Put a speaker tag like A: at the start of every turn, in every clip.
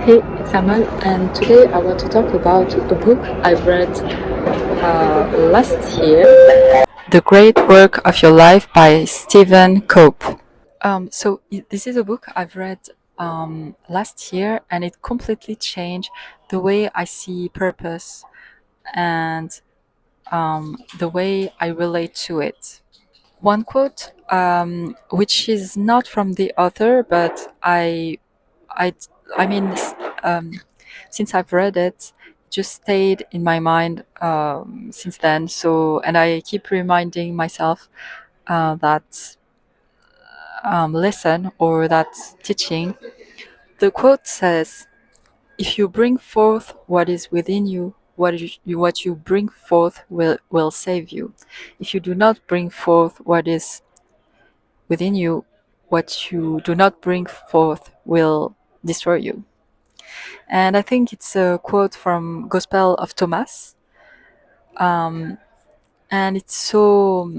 A: Hey, it's Amal, and today I want to talk about a book I read last year, The Great Work of Your Life by Stephen Cope. This is a book I've read last year, and it completely changed the way I see purpose and the way I relate to it. One quote, which is not from the author, but I, I mean, since I've read it, just stayed in my mind since then. So, and I keep reminding myself that lesson or that teaching. The quote says, "If you bring forth what is within you, what you bring forth will save you. If you do not bring forth what is within you, what you do not bring forth will destroy you." And I think it's a quote from Gospel of Thomas, and it's so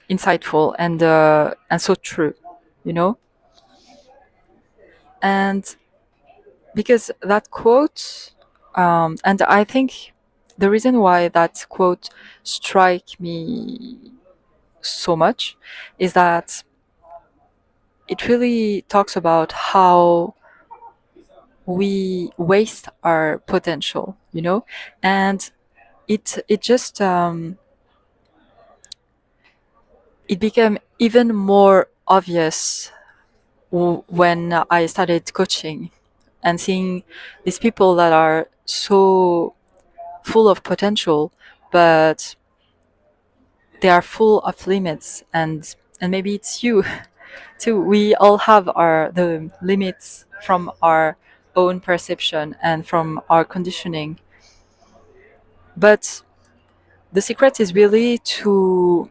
A: insightful and so true, you know. And because that quote, and I think the reason why that quote strike me so much is that it really talks about how we waste our potential, you know, and it just it became even more obvious when I started coaching and seeing these people that are so full of potential, but they are full of limits, and maybe it's you too. We all have our the limits from our own perception and from our conditioning, but the secret is really to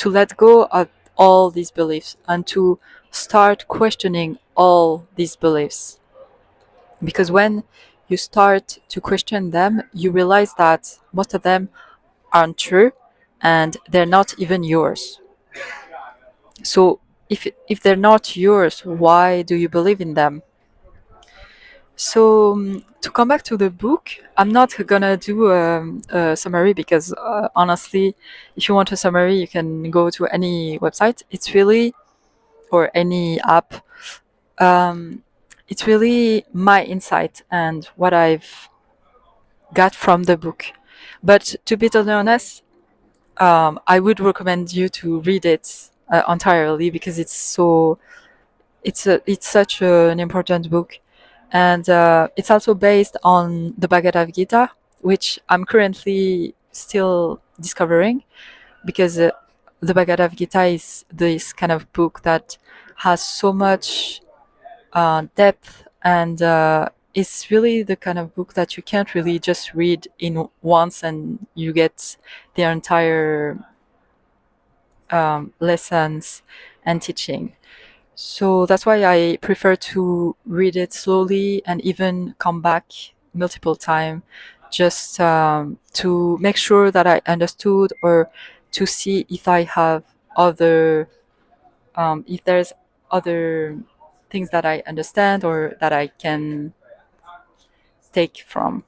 A: let go of all these beliefs and to start questioning all these beliefs. Because when you start to question them, you realize that most of them aren't true and they're not even yours. So if they're not yours, why do you believe in them? So to come back to the book, I'm not gonna do a summary because honestly, if you want a summary, you can go to any website. It's really or any app. Um, it's really my insight and what I've got from the book. But to be totally honest, I would recommend you to read it entirely because it's such an important book, and it's also based on the Bhagavad Gita, which I'm currently still discovering because the Bhagavad Gita is this kind of book that has so much depth and it's really the kind of book that you can't really just read in once and you get the entire lessons and teaching. So that's why I prefer to read it slowly and even come back multiple times just to make sure that I understood or to see if I have other, if there's other things that I understand or that I can take from.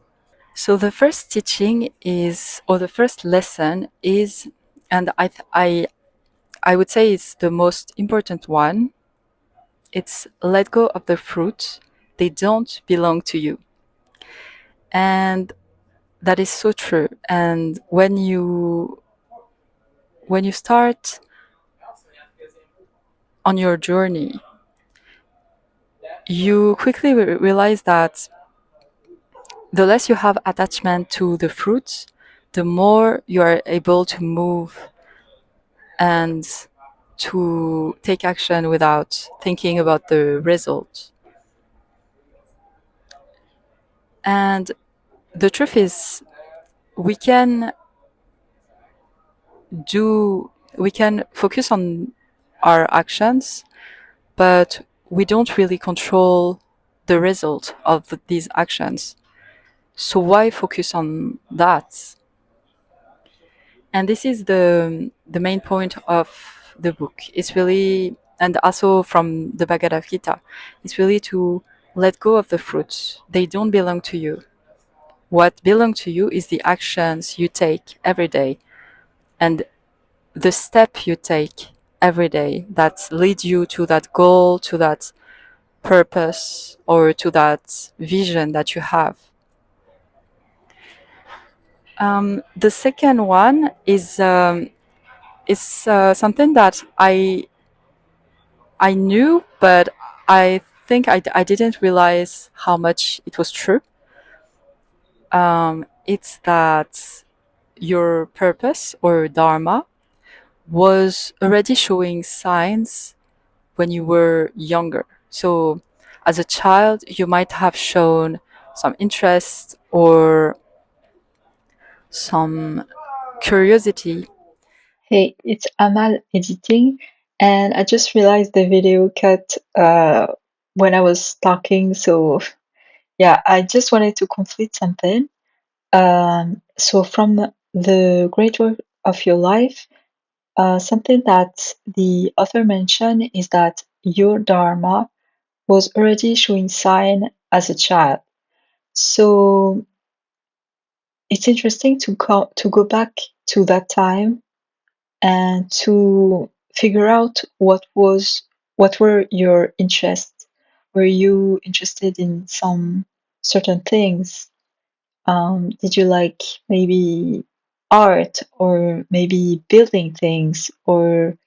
A: So the first teaching is, or the first lesson is, and I would say it's the most important one. It's let go of the fruit. They don't belong to you. And that is so true. And when you start on your journey, you quickly realize that the less you have attachment to the fruit, the more you are able to move and to take action without thinking about the result. And the truth is, we can we can focus on our actions, but we don't really control the result of these actions. So why focus on that? And this is the main point of the book. It's really, and also from the Bhagavad Gita, it's really to let go of the fruits. They don't belong to you. What belong to you is the actions you take every day and the step you take every day that lead you to that goal, to that purpose, or to that vision that you have. The second one is something that I knew, but I think I didn't realize how much it was true. It's that your purpose or dharma was already showing signs when you were younger. So, as a child, you might have shown some interest or some curiosity.
B: Hey, it's Amal editing, and I just realized the video cut when I was talking. So, yeah, I just wanted to complete something. So, from the great work of your life, something that the author mentioned is that your Dharma was already showing sign as a child. So, it's interesting to go back to that time and to figure out what were your interests. Were you interested in some certain things? Did you like maybe art or maybe building things, or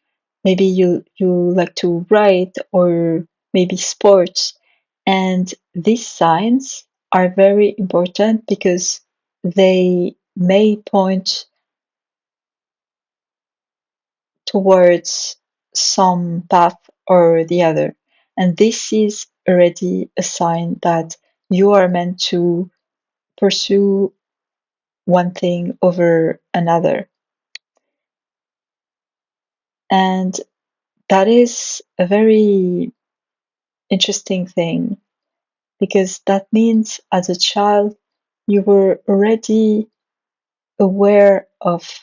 B: maybe you like to write, or maybe sports? And these signs are very important because they may point towards some path or the other. And this is already a sign that you are meant to pursue one thing over another. And that is a very interesting thing because that means as a child, you were already aware of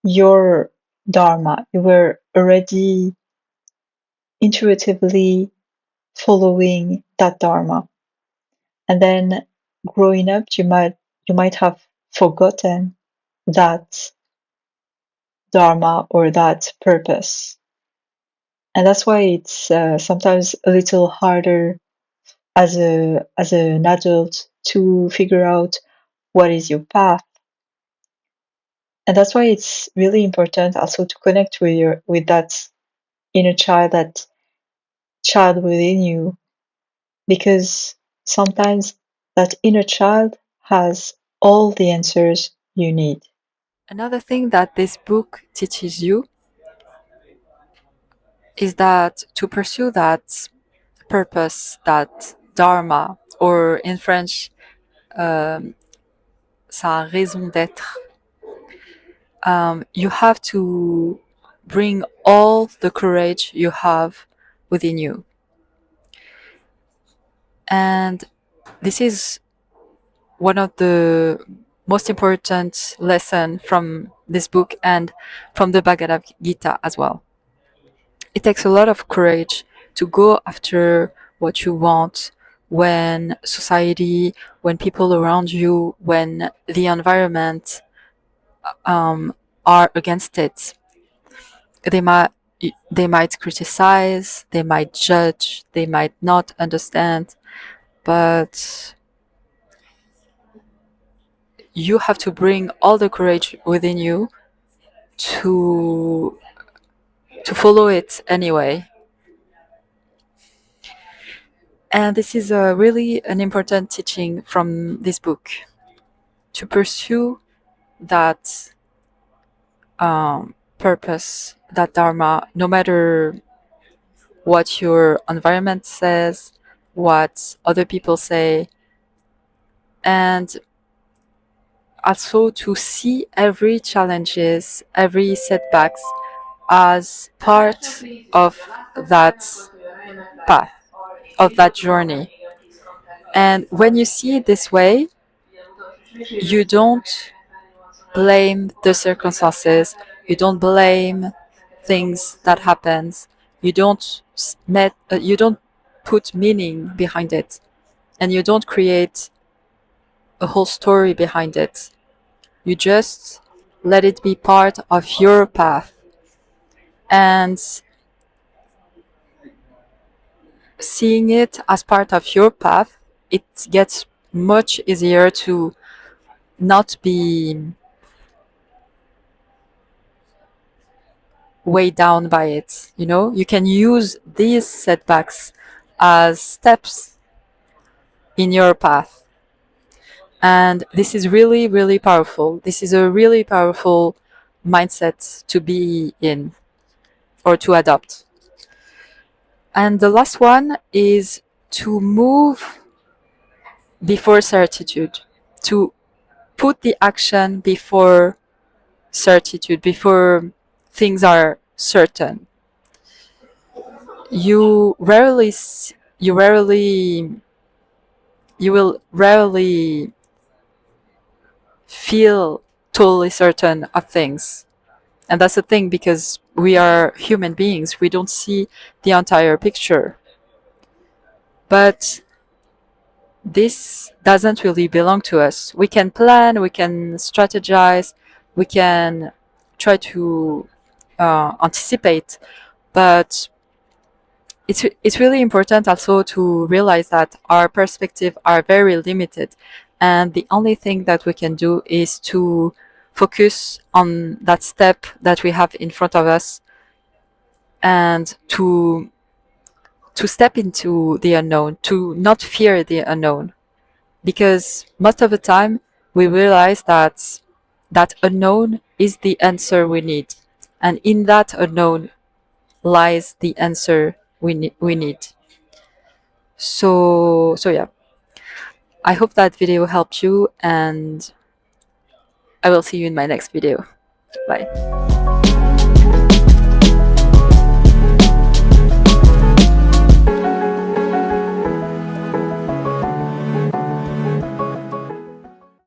B: your Dharma. You were already intuitively following that Dharma. And then growing up, you might have forgotten that Dharma or that purpose. And that's why it's sometimes a little harder as an adult to figure out what is your path. And that's why it's really important also to connect with that inner child, that child within you, because sometimes that inner child has all the answers you need.
A: Another thing that this book teaches you is that to pursue that purpose, that dharma, or in French, sa raison d'être, you have to bring all the courage you have within you. And this is one of the most important lesson from this book and from the Bhagavad Gita as well. It takes a lot of courage to go after what you want when society, when people around you, when the environment are against it. They might they might criticize, they might judge, they might not understand, but you have to bring all the courage within you to follow it anyway. And this is really an important teaching from this book, to pursue that purpose, that dharma, no matter what your environment says, what other people say, and also to see every challenges, every setbacks as part of that path, of that journey. And when you see it this way, you don't blame the circumstances, you don't blame things that happens, you don't put meaning behind it, and you don't create a whole story behind it. You just let it be part of your path. And seeing it as part of your path, it gets much easier to not be weighed down by it. You know, you can use these setbacks as steps in your path. And this is really, really powerful. This is a really powerful mindset to be in or to adopt. And the last one is to move before certitude, to put the action before certitude, before things are certain. You rarely, you rarely, you will rarely feel totally certain of things. And that's the thing, because we are human beings, we don't see the entire picture. But this doesn't really belong to us. We can plan, we can strategize, we can try to anticipate, but it's really important also to realize that our perspective are very limited, and the only thing that we can do is to focus on that step that we have in front of us, and to step into the unknown, to not fear the unknown, because most of the time we realize that that unknown is the answer we need, and in that unknown lies the answer we need. So yeah, I hope that video helped you, and I will see you in my next video. Bye.